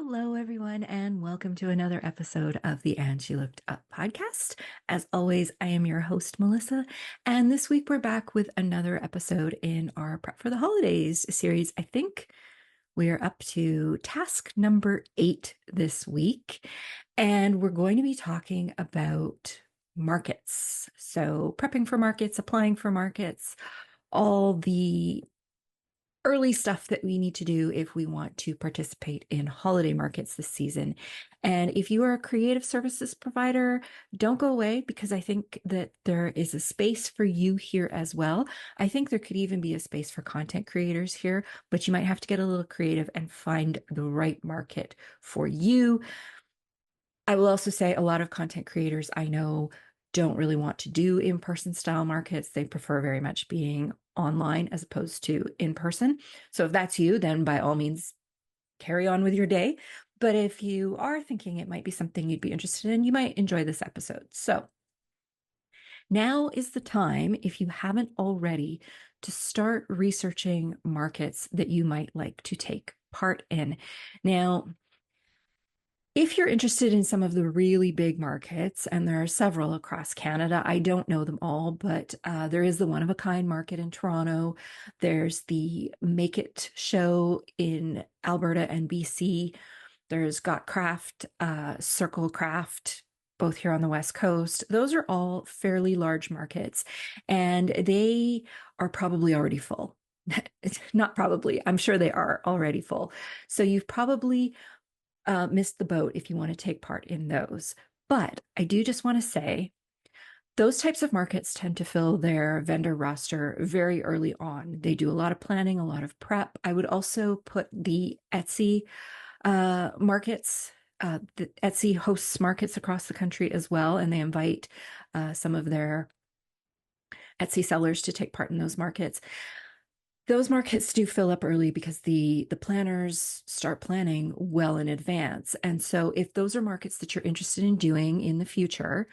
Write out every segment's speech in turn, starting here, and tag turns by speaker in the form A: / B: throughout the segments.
A: Hello, everyone, and welcome to another episode of the And She Looked Up podcast. As always, I am your host, Melissa, and this week we're back with another episode in our Prep for the Holidays series. I think we are up to task number 8 this week, and we're going to be talking about markets. So, prepping for markets, applying for markets, all the early stuff that we need to do if we want to participate in holiday markets this season. And if you are a creative services provider, don't go away because I think that there is a space for you here as well. I think there could even be a space for content creators here, but you might have to get a little creative and find the right market for you. I will also say a lot of content creators I know don't really want to do in-person style markets. They prefer very much being online as opposed to in person. So if that's you, then by all means, carry on with your day. But if you are thinking it might be something you'd be interested in, you might enjoy this episode. So now is the time, if you haven't already, to start researching markets that you might like to take part in. Now, if you're interested in some of the really big markets, and there are several across Canada, I don't know them all, but there is the One of a Kind market in Toronto. There's the Make It show in Alberta and BC. There's Got Craft, Circle Craft, both here on the West Coast. Those are all fairly large markets, and they are probably already full. Not probably, I'm sure they are already full. So you've probably missed the boat if you want to take part in those. But I do just want to say those types of markets tend to fill their vendor roster very early on. They do a lot of planning, a lot of prep. I would also put the Etsy markets. The Etsy hosts markets across the country as well, and they invite some of their Etsy sellers to take part in those markets. Those markets do fill up early because the planners start planning well in advance. And so if those are markets that you're interested in doing in the future,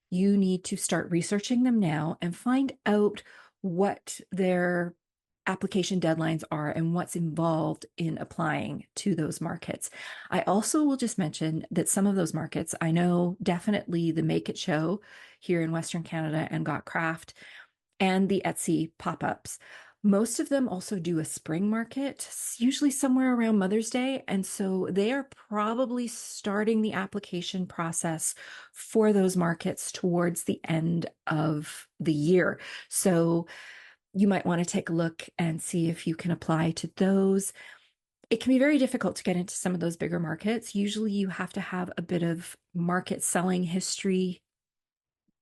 A: you need to start researching them now and find out what their application deadlines are and what's involved in applying to those markets. I also will just mention that some of those markets, I know definitely the Make It show here in Western Canada and Got Craft and the Etsy pop-ups. Most of them also do a spring market, usually somewhere around Mother's Day. And so they are probably starting the application process for those markets towards the end of the year. So you might want to take a look and see if you can apply to those. It can be very difficult to get into some of those bigger markets. Usually you have to have a bit of market selling history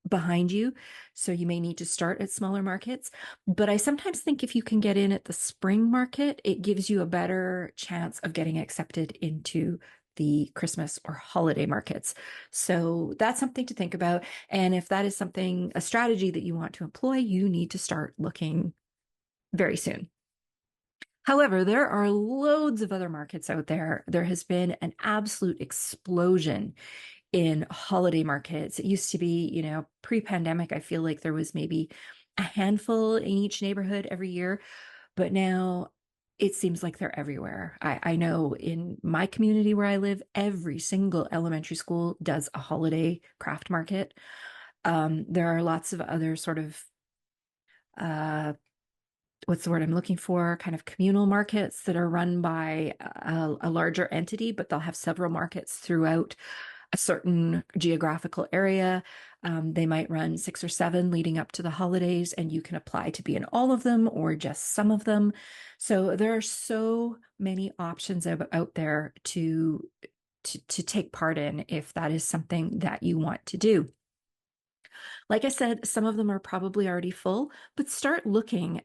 A: behind you. So you may need to start at smaller markets. But I sometimes think if you can get in at the spring market, it gives you a better chance of getting accepted into the Christmas or holiday markets. So that's something to think about. And if that is something, a strategy that you want to employ, you need to start looking very soon. However, there are loads of other markets out there. There has been an absolute explosion in holiday markets. It used to be, pre-pandemic, I feel like there was maybe a handful in each neighborhood every year, but now it seems like they're everywhere. I know in my community where I live, every single elementary school does a holiday craft market. There are lots of other sort of what's the word I'm looking for? Kind of communal markets that are run by a larger entity, but they'll have several markets throughout a certain geographical area. They might run 6 or 7 leading up to the holidays, and you can apply to be in all of them or just some of them. So there are so many options out there to take part in if that is something that you want to do. Like I said, some of them are probably already full, but start looking.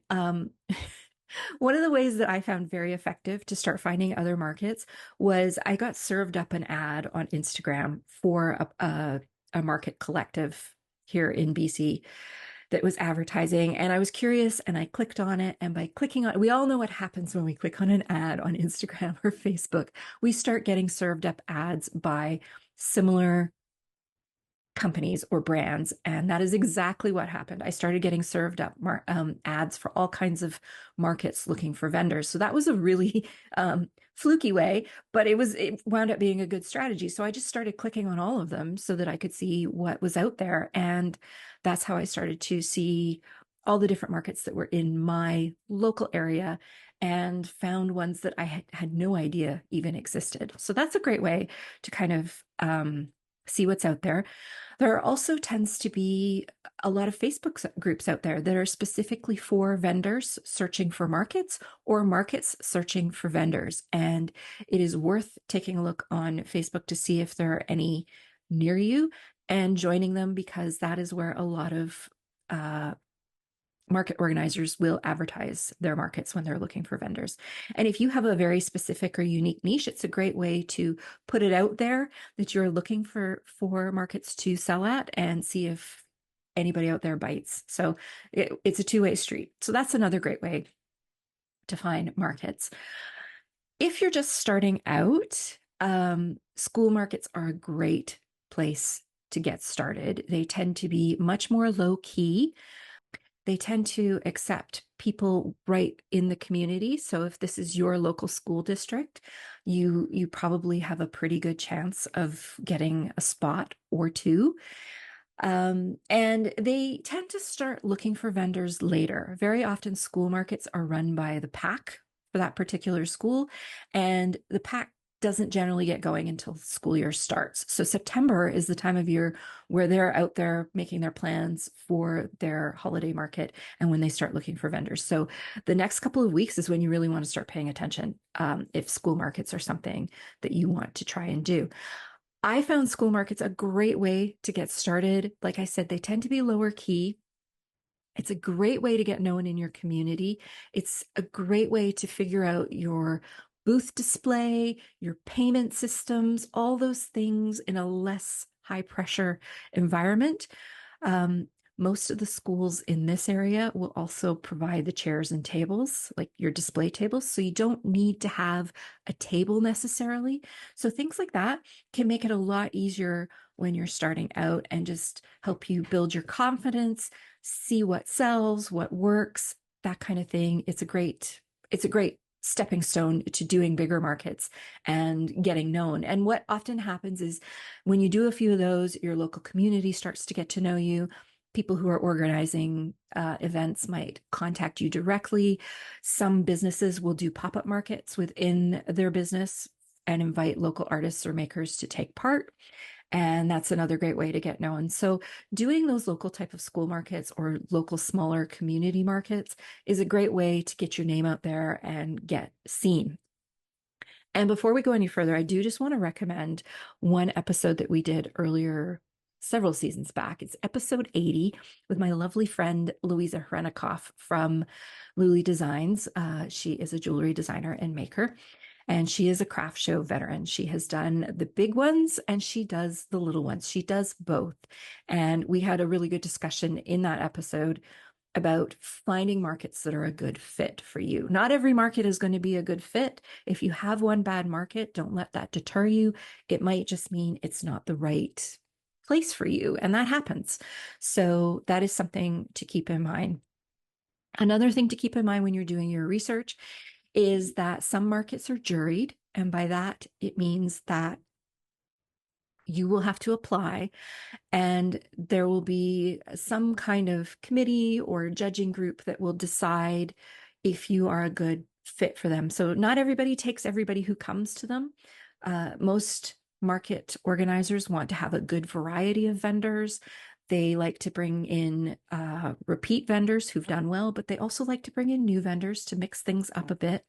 A: One of the ways that I found very effective to start finding other markets was I got served up an ad on Instagram for a market collective here in BC that was advertising. And I was curious and I clicked on it. And by clicking on, we all know what happens when we click on an ad on Instagram or Facebook. We start getting served up ads by similar companies or brands. And that is exactly what happened. I started getting served up ads for all kinds of markets looking for vendors. So that was a really fluky way, but it wound up being a good strategy. So I just started clicking on all of them so that I could see what was out there. And that's how I started to see all the different markets that were in my local area and found ones that I had no idea even existed. So that's a great way to kind of see what's out there. There also tends to be a lot of Facebook groups out there that are specifically for vendors searching for markets or markets searching for vendors. And it is worth taking a look on Facebook to see if there are any near you and joining them, because that is where a lot of market organizers will advertise their markets when they're looking for vendors. And if you have a very specific or unique niche, it's a great way to put it out there that you're looking for markets to sell at and see if anybody out there bites. So it's a two-way street. So that's another great way to find markets. If you're just starting out, school markets are a great place to get started. They tend to be much more low key. They tend to accept people right in the community. So if this is your local school district, you probably have a pretty good chance of getting a spot or two. And they tend to start looking for vendors later. Very often school markets are run by the pack for that particular school, and the pack doesn't generally get going until the school year starts. So September is the time of year where they're out there making their plans for their holiday market and when they start looking for vendors. So the next couple of weeks is when you really want to start paying attention, if school markets are something that you want to try and do. I found school markets a great way to get started. Like I said, they tend to be lower key. It's a great way to get known in your community. It's a great way to figure out your booth display, your payment systems, all those things in a less high pressure environment. Most of the schools in this area will also provide the chairs and tables, like your display tables. So you don't need to have a table necessarily. So things like that can make it a lot easier when you're starting out and just help you build your confidence, see what sells, what works, that kind of thing. It's a great stepping stone to doing bigger markets and getting known. And what often happens is when you do a few of those, your local community starts to get to know you. People who are organizing events might contact you directly. Some businesses will do pop-up markets within their business and invite local artists or makers to take part. And that's another great way to get known. So doing those local type of school markets or local smaller community markets is a great way to get your name out there and get seen. And before we go any further, I do just want to recommend one episode that we did earlier, several seasons back. It's episode 80 with my lovely friend, Louisa Hrenikoff from Luli Designs. She is a jewelry designer and maker, and she is a craft show veteran. She has done the big ones and she does the little ones. She does both. And we had a really good discussion in that episode about finding markets that are a good fit for you. Not every market is going to be a good fit. If you have one bad market, don't let that deter you. It might just mean it's not the right place for you, and that happens. So that is something to keep in mind. Another thing to keep in mind when you're doing your research is that some markets are juried, and by that it means that you will have to apply, and there will be some kind of committee or judging group that will decide if you are a good fit for them. So not everybody takes everybody who comes to them. Most market organizers want to have a good variety of vendors. They like to bring in repeat vendors who've done well, but they also like to bring in new vendors to mix things up a bit.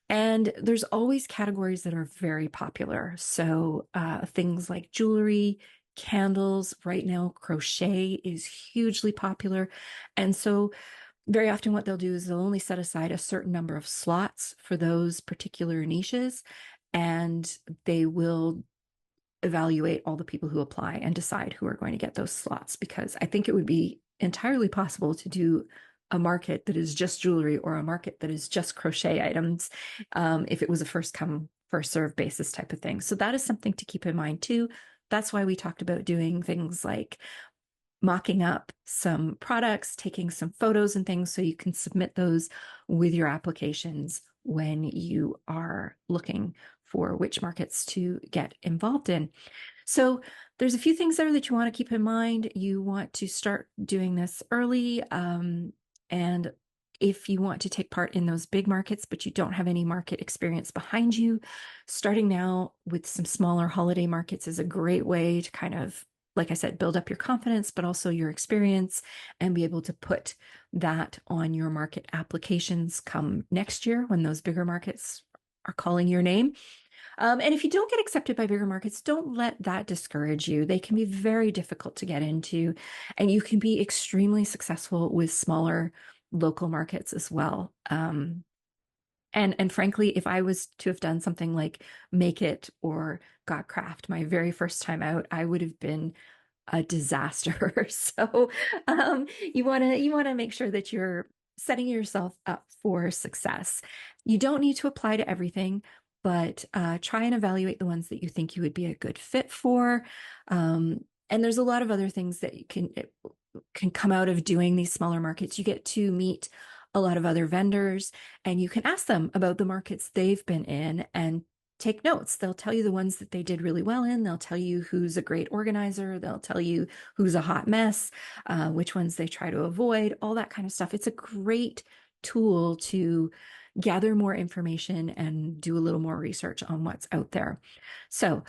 A: And there's always categories that are very popular. So things like jewelry, candles, right now, crochet is hugely popular. And so very often what they'll do is they'll only set aside a certain number of slots for those particular niches, and they will evaluate all the people who apply and decide who are going to get those slots. Because I think it would be entirely possible to do a market that is just jewelry or a market that is just crochet items, if it was a first come, first serve basis type of thing. So that is something to keep in mind too. That's why we talked about doing things like mocking up some products, taking some photos and things so you can submit those with your applications when you are looking for which markets to get involved in. So there's a few things there that you want to keep in mind. You want to start doing this early. And if you want to take part in those big markets, but you don't have any market experience behind you, starting now with some smaller holiday markets is a great way to kind of, like I said, build up your confidence, but also your experience and be able to put that on your market applications come next year when those bigger markets are calling your name. And if you don't get accepted by bigger markets, don't let that discourage you. They can be very difficult to get into, and you can be extremely successful with smaller local markets as well. And frankly, if I was to have done something like Make It or Got Craft my very first time out, I would have been a disaster. So you want to make sure that you're setting yourself up for success. You don't need to apply to everything, but try and evaluate the ones that you think you would be a good fit for. And there's a lot of other things that can come out of doing these smaller markets. You get to meet a lot of other vendors, and you can ask them about the markets they've been in and take notes. They'll tell you the ones that they did really well in. They'll tell you who's a great organizer. They'll tell you who's a hot mess, which ones they try to avoid, all that kind of stuff. It's a great tool to gather more information and do a little more research on what's out there. So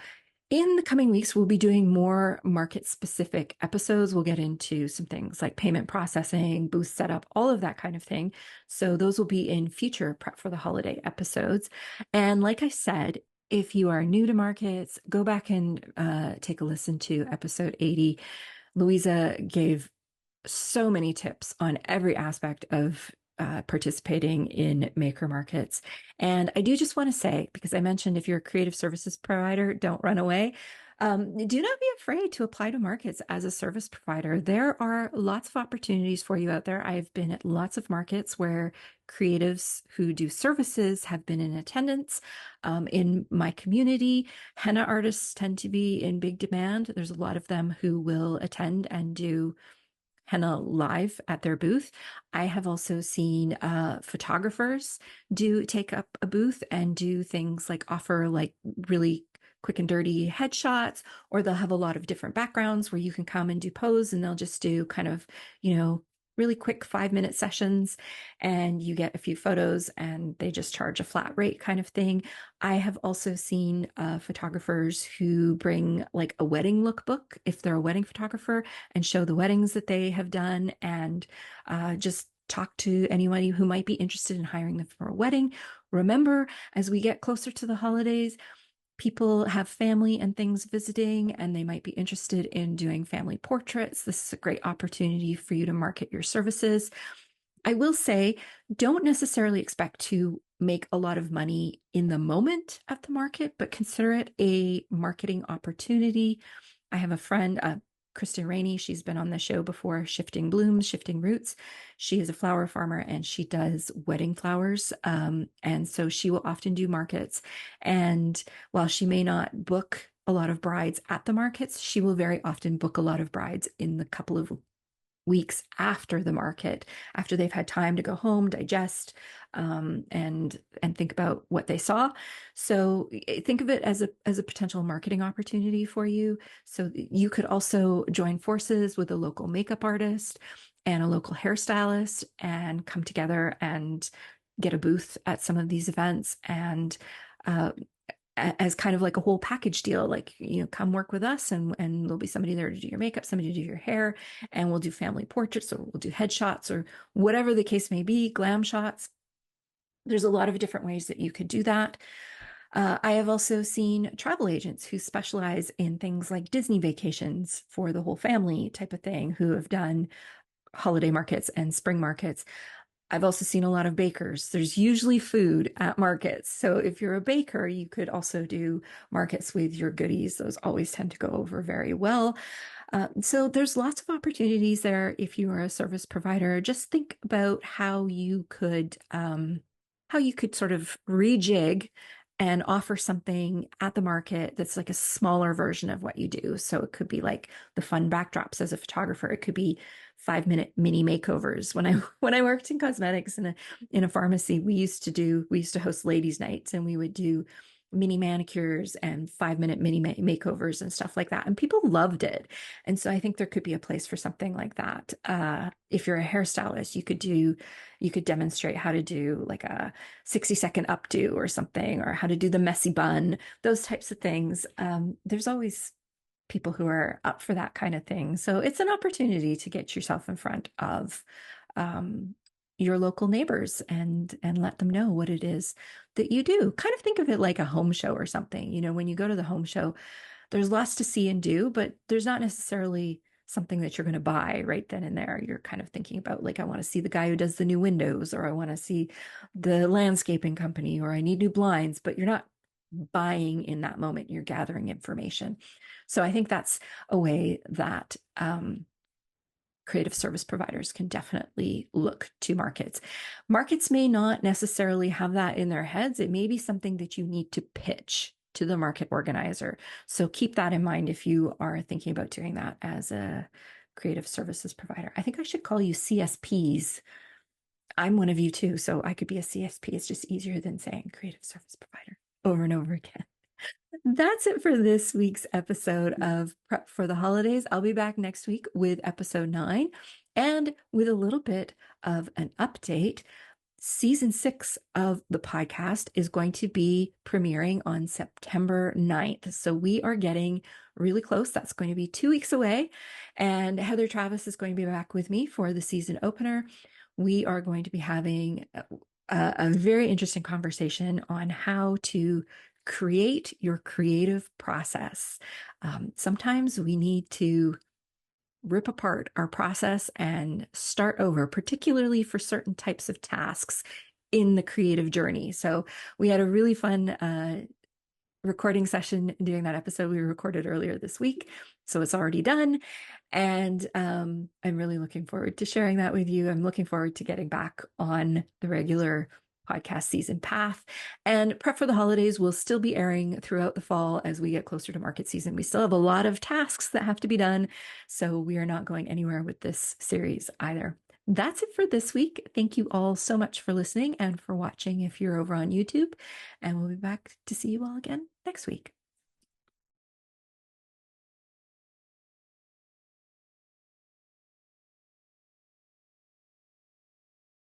A: in the coming weeks, we'll be doing more market specific episodes. We'll get into some things like payment processing, booth setup, all of that kind of thing. So those will be in future Prep for the Holiday episodes. And like I said, if you are new to markets, go back and take a listen to episode 80. Louisa gave so many tips on every aspect of participating in maker markets. And I do just want to say, because I mentioned if you're a creative services provider, don't run away. Do not be afraid to apply to markets as a service provider. There are lots of opportunities for you out there. I've been at lots of markets where creatives who do services have been in attendance. In my community, henna artists tend to be in big demand. There's a lot of them who will attend and do henna live at their booth. I have also seen photographers take up a booth and do things like offer like really quick and dirty headshots, or they'll have a lot of different backgrounds where you can come and do pose, and they'll just do kind of, really quick 5-minute sessions, and you get a few photos and they just charge a flat rate kind of thing. I have also seen photographers who bring like a wedding lookbook if they're a wedding photographer and show the weddings that they have done, and just talk to anybody who might be interested in hiring them for a wedding. Remember, as we get closer to the holidays, people have family and things visiting, and they might be interested in doing family portraits. This is a great opportunity for you to market your services. I will say, don't necessarily expect to make a lot of money in the moment at the market, but consider it a marketing opportunity. I have a friend, Kristen Rainey. She's been on the show before, Shifting Blooms, Shifting Roots. She is a flower farmer and she does wedding flowers. And so she will often do markets. And while she may not book a lot of brides at the markets, she will very often book a lot of brides in the couple of weeks after the market, after they've had time to go home, digest, and think about what they saw. So think of it as a potential marketing opportunity for you. So you could also join forces with a local makeup artist and a local hairstylist and come together and get a booth at some of these events, and as kind of like a whole package deal, like, come work with us, and there'll be somebody there to do your makeup, somebody to do your hair, and we'll do family portraits, or we'll do headshots, or whatever the case may be, glam shots. There's a lot of different ways that you could do that. I have also seen travel agents who specialize in things like Disney vacations for the whole family type of thing, who have done holiday markets and spring markets. I've also seen a lot of bakers. There's usually food at markets. So if you're a baker, you could also do markets with your goodies. Those always tend to go over very well. So there's lots of opportunities there if you are a service provider. Just think about how you could sort of rejig and offer something at the market that's like a smaller version of what you do. So it could be like the fun backdrops as a photographer. It could be 5 minute mini makeovers. When I worked in cosmetics in a pharmacy, we used to host ladies' nights, and we would do mini manicures and 5 minute mini makeovers and stuff like that. And people loved it. And so I think there could be a place for something like that. If you're a hairstylist, you could demonstrate how to do like a 60-second updo or something, or how to do the messy bun, those types of things. There's always people who are up for that kind of thing. So it's an opportunity to get yourself in front of um, your local neighbors and let them know what it is that you do. Kind of think of it like a home show or something. You know, when you go to the home show, there's lots to see and do, but there's not necessarily something that you're going to buy right then and there. You're kind of thinking about, like, I want to see the guy who does the new windows, or I want to see the landscaping company, or I need new blinds, but you're not buying in that moment. You're gathering information. So I think that's a way that creative service providers can definitely look to markets. Markets may not necessarily have that in their heads. It may be something that you need to pitch to the market organizer. So keep that in mind if you are thinking about doing that as a creative services provider. I think I should call you CSPs. I'm one of you too, so I could be a CSP. It's just easier than saying creative service provider over and over again. That's it for this week's episode of Prep for the Holidays. I'll be back next week with episode 9 and with a little bit of an update. Season 6 of the podcast is going to be premiering on September 9th. So we are getting really close. That's going to be 2 weeks away. And Heather Travis is going to be back with me for the season opener. We are going to be having a very interesting conversation on how to create your creative process. Sometimes we need to rip apart our process and start over, particularly for certain types of tasks in the creative journey. So we had a really fun recording session doing that episode. We recorded earlier this week, so it's already done. And I'm really looking forward to sharing that with you. I'm looking forward to getting back on the regular podcast season path. And Prep for the Holidays will still be airing throughout the fall as we get closer to market season. We still have a lot of tasks that have to be done, so we are not going anywhere with this series either. That's it for this week. Thank you all so much for listening and for watching if you're over on YouTube. And we'll be back to see you all again next week.